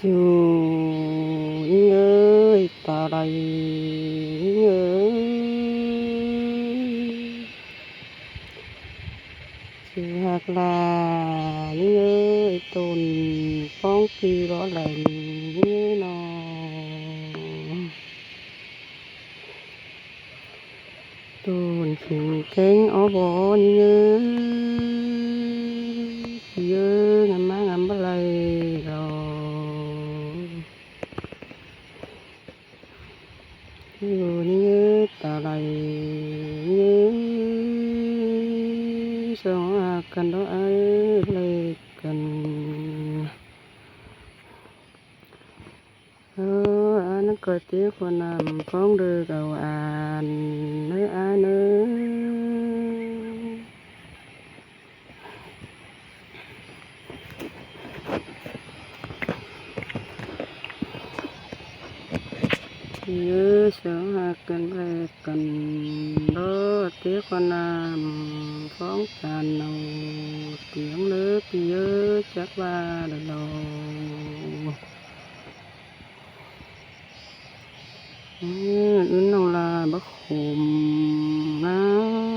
Chú ơi ta đây ơi chú hạt là ơi tồn phong kỳ rõ lành như nó tồn khỉnh kênh ó bó như nhớ ngắm má ngắm bá lầy rồi như ta đây như sao cần đó ai lấy cần nó coi tiếc con nằm con đưa cầu an nơi ai nữa nhớ sao cần lấy cần đó tiếc con nằm phóng tràn nâu tiếng nước nhớ chắc ba đời đầu nó là bất khủng nào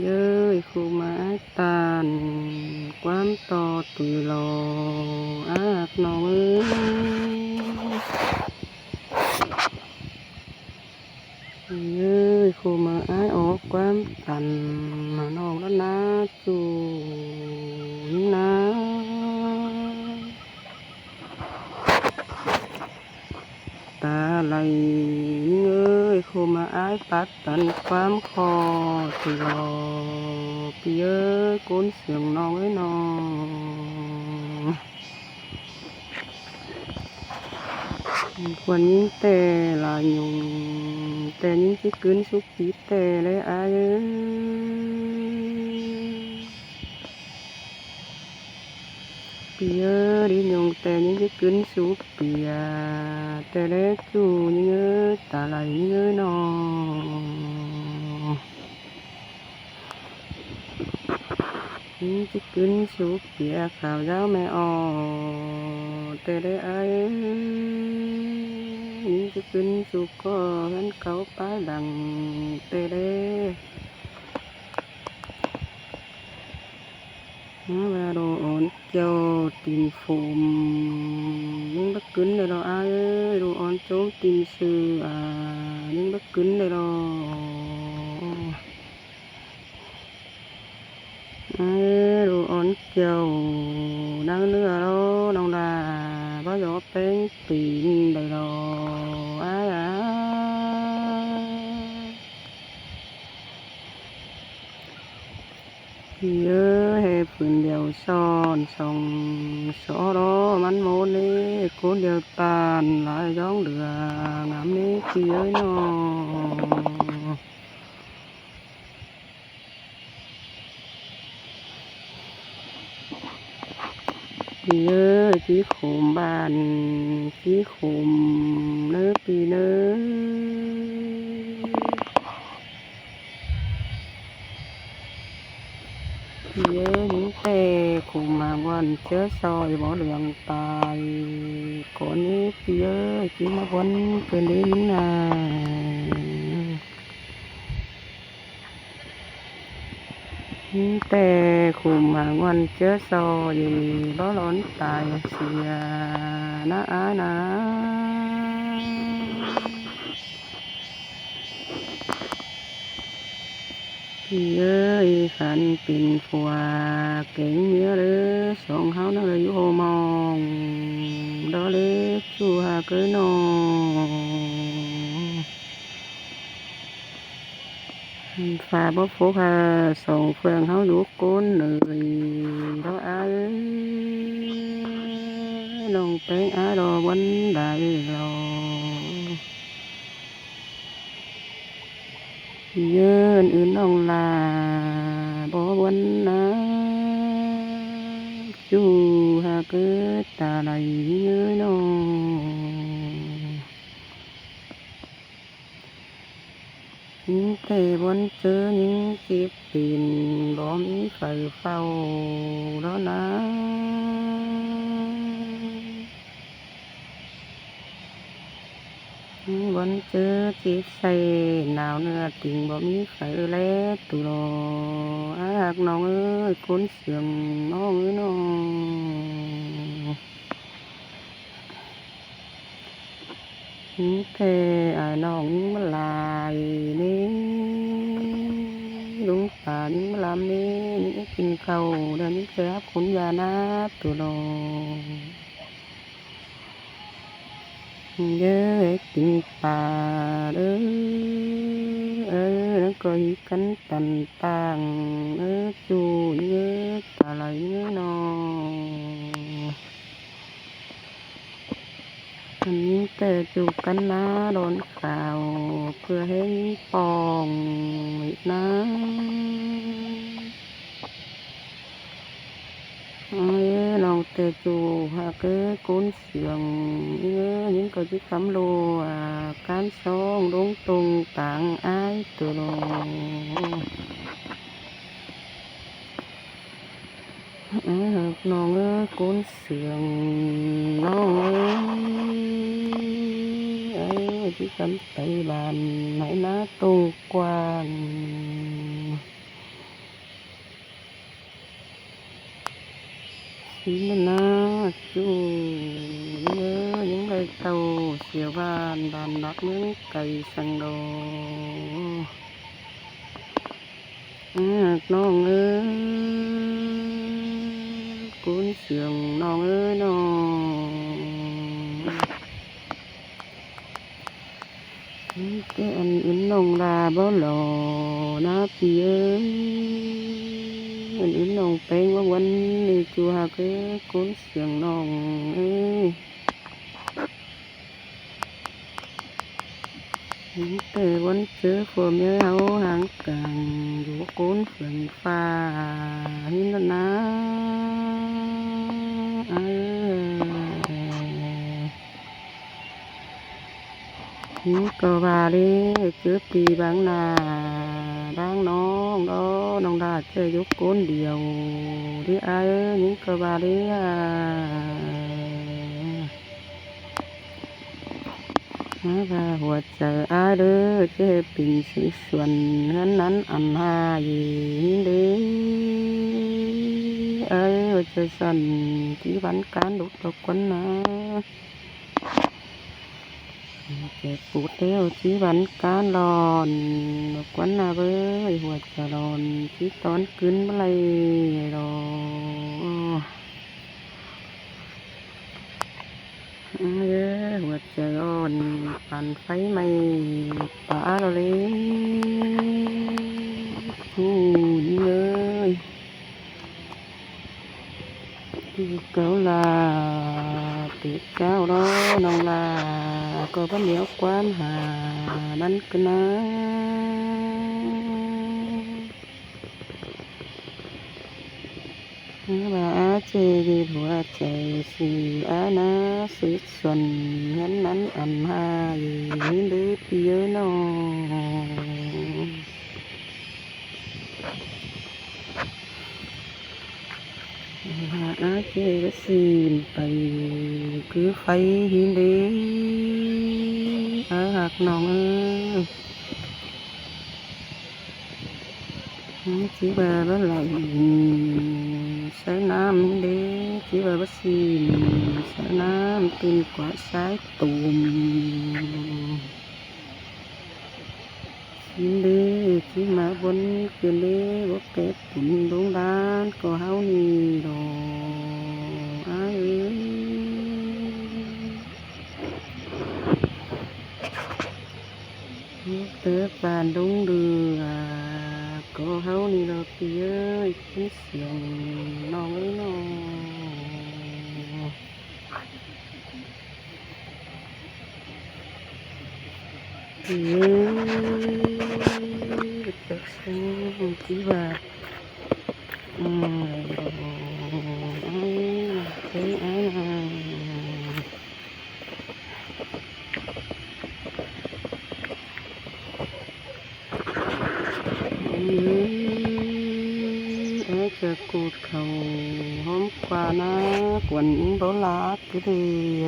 ơi khu mã tàn quán to tùy lò ác nó ơi khu mã ái ổ quán tàn mà nó đó ná chú ná ta lại ơi khu mà ai phát tậnความคอที่รอพี่เอ้ยก้นเสียงน้องเอ้ยน้องควรยิ่งแต่ลายยุงแต่ยิ่งที่กึนสุขีแต่เลยอายเอ้ยพี่เอ้ยดิยุงแต่ยิ่งที่กึนสุเปียแต่เล็กจูยิ่งเอ้ยตาไหลยิ่งเอ้ยน้องยิ่งที่กึนสุเปียข่าวเจ้าไม่ออกแต่ได้อายยิ่งที่กึนสุก็เห็นเขาป้ายดังแต่ได้ว่าโดนเจ้าตีนฟูมยิ่งบักกึนเลยเราอายโดนโจมตีซื่อยิ่งบักกึนเลยเราโดนเจ้าดังเนื้อเราน้องดาบ่ยอเป็นตีนเลยเราเยอะให้ปืนเดียวซ้อนส่องสอรอมันโมนี่คนเดียวตานหลายย้องเดืองามนี้พี่เอ้ยน้องพี่เอ้ยพี่ขุมบ้านพี่ขุมเนื้อพี่เนื้อพี่เอ้ยหิ้งแต่ขุมมาวันเชื้อซอยบ่เหลืองตายก่อนนี้พี่เอ้ยพี่มาวันเกินลิ้นนาหิ้งแต่ขุมมาวันเชื้อซอยบ่ร้อนตายเสียนะนะพี่เอ้ยขันเป็นผัวเก่งเมียเลยสองเฮานั่งเลยอยู่โฮมองดอเล็กชูหาเกยน้องฝ่าบ่โฟกสองเฟืองเฮาอยู่ก้นเลยดออายน้องแป้งดอวันได้รอเยินอื่นน้องลาบ่วันนะจูหาเกิดตาไหลเอ้ยน้อง แต่บนเจอยิงจีบปีนบ่มีไฟเฝ้าแล้วนะบนเจอจีบใส่หนาวเนื้อติ่งบ่มีไฟแลตุรอหากน้องเอ้ยคนเสียงน้องเอ้ยน้องแต่น้องมันลายนี่ลุงป่านี่มาลำนี่กินข้าวเดี๋ยวนี้จะรับคุณยานาตุรอเยอะกินป่าเด้อแล้วก็หิกันตันต่างจูเยอะอะไรเงี้ยนออันนี้แต่จูกันนะโดนข่าวเพื่อให้ปองอีกนะน้องแต่จูหากก้นเสียงnhững cáiที่คำโลการส่องลงตรงต่างอายตัวน้องก้นเสียงน้องที่คำไตบานไหนนะตรงกว้างนี่นะจูnhững cái tàu siêu van đàn đắt những cây xăng đồน้องcuốn xiềngน้องน้องcái anh yến nông là bao lò na pi ơi anh yến nông bénว่าวันนี้จูหาcái cuốn xiềngน้องแต่วันเจอพวกเมียเอาหางกลางอยู่โกนเฟื่องฟ้าหินนะหินก็ว่าเลยเจอปีบางนาบางน้องน้องดาเจอยกโกนเดียวที่หินก็ว่าเลยว่าหัวใจเด้อเจ็บปีสิส่วนนั้นอันหายินเด้จะสั่นที่วันการดุตกคนนะเจ็บปวดเดียวที่วันการร้อนกวนนะเบ้ยหัวใจร้อนที่ตอนขึ้นอะไรรอหัวใจอ่อนปั่นไฟไม่ป่าเราเลยผู้ยิ่งเลยเก้าลาติดเก้ารอน้องลาก็บ้านเหนียวกว้านหามันกันนะว่าเจดีหัวใจสีนะสิส่วนนั้นอันหายินหรือเพียนอเจก็สีไปคือไฟหินเด้หักน้องchỉ bà đó là sái nam đế chỉ bà bác sĩ sái nam tin quả sái tùm xin đế chỉ mà bốn quyền đế bố kép cũng đúng đán có háo nì đồ ai ơi tớ bàn đúng đưa có háo nì đồ tí ơi cũng xiềng non ơi nó thật sự chỉ bà thấy ai hôm qua nó quần đổ lá cái thì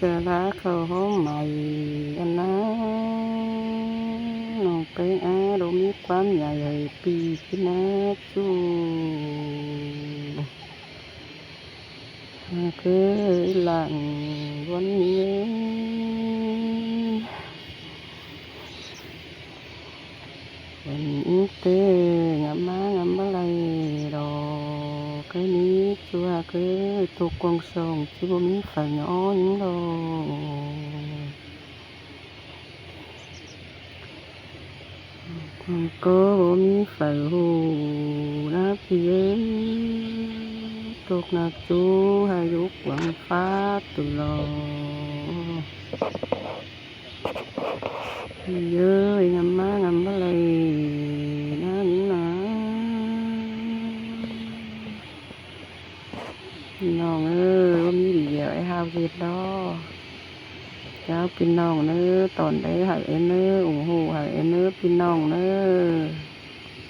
chờ lá khâu hôm mày anh á nó cái á đồ mi quán nhà rồi pi cái nó chú cứ lặng vẫn nhớ vẫn tê ngắm má lay đồ cái ní chua cái tô quang sông chứ bố mi phải nhỏ những đồ có bố mi phải hù nát phía tốt nát chú hai lúc quảng phá từ lò nhớ ngắm má lay nó nhữngน้องว่ามีดีเดียวไอ้ฮาวเฮ็ดดอกเจ้าพี่น้องตอนได้ให้เนื้อโอ้โหให้เนื้อพี่น้อง